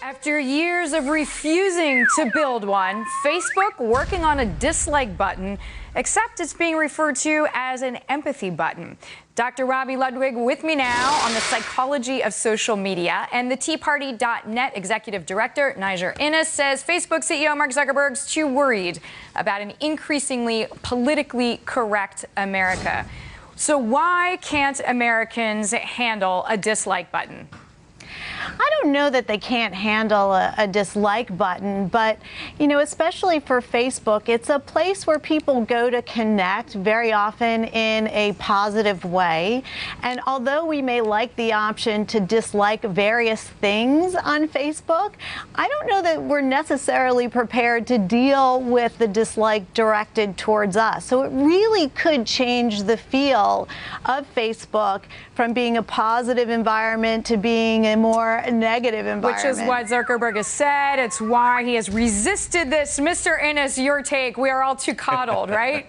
After years of refusing to build one, Facebook working on a dislike button, except it's being referred to as an empathy button. Dr. Robi Ludwig with me now on the psychology of social media, and the TeaParty.net executive director, Deirdre, says Facebook CEO Mark Zuckerberg's too worried about an increasingly politically correct America. So why can't Americans handle a dislike button? I don't know that they can't handle a dislike button, but, you know, especially for Facebook, it's a place where people go to connect very often in a positive way. And although we may like the option to dislike various things on Facebook, I don't know that we're necessarily prepared to deal with the dislike directed towards us. So it really could change the feel of Facebook from being a positive environment to being a more negative environment. Which is what Zuckerberg has said. It's why he has resisted this. Mr. Innes, your take. We are all too coddled, right?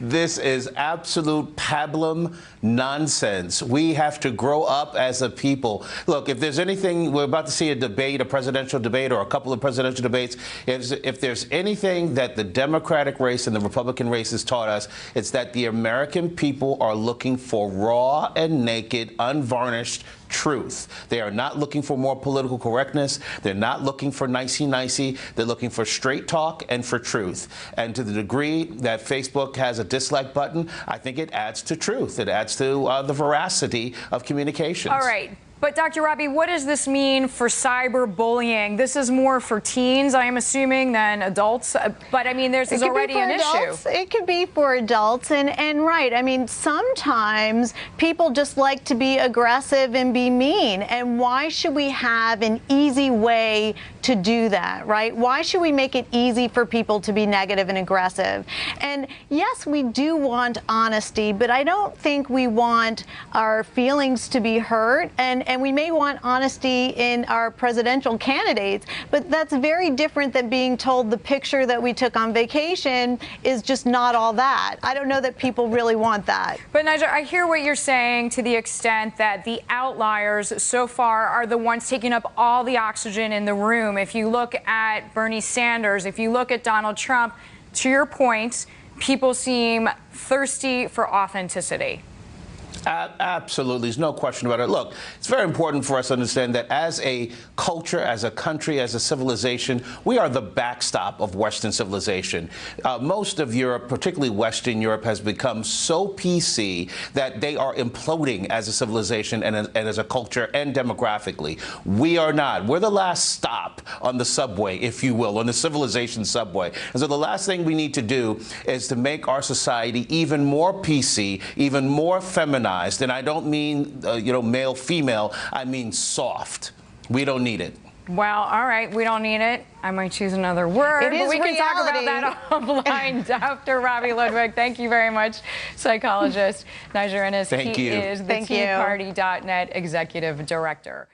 This is absolute pablum nonsense. We have to grow up as a people. Look, if there's anything, we're about to see a debate, a presidential debate, or a couple of presidential debates. If there's anything that the Democratic race and the Republican race has taught us, it's that the American people are looking for raw and naked, unvarnished truth. They are not looking for more political correctness. They're not looking for nicey-nicey. They're looking for straight talk and for truth. And to the degree that Facebook has a dislike button, I think it adds to truth. It adds to the veracity of communications. All right. But Dr. Robi, what does this mean for cyberbullying? This is more for teens, I am assuming, than adults. But I mean, there's already an issue. It could be for adults, and right. I mean, sometimes people just like to be aggressive and be mean. And why should we have an easy way to do that, right? Why should we make it easy for people to be negative and aggressive? And yes, we do want honesty, but I don't think we want our feelings to be hurt. And we may want honesty in our presidential candidates, but that's very different than being told the picture that we took on vacation is just not all that. I don't know that people really want that. But Deirdre, I hear what you're saying to the extent that the outliers so far are the ones taking up all the oxygen in the room. If you look at Bernie Sanders, if you look at Donald Trump, to your point, people seem thirsty for authenticity. Absolutely. There's no question about it. Look, it's very important for us to understand that as a culture, as a country, as a civilization, we are the backstop of Western civilization. Most of Europe, particularly Western Europe, has become so PC that they are imploding as a civilization and as a culture and demographically. We are not. We're the last stop on the subway, if you will, on the civilization subway. And so the last thing we need to do is to make our society even more PC, even more feminized. And I don't mean, male, female. I mean soft. We don't need it. Well, all right. We don't need it. I might choose another word. It is but we reality. can talk about that offline. Dr. Robi Ludwig, thank you very much. Psychologist Deirdre. Thank you. He is the TeaParty.net executive director.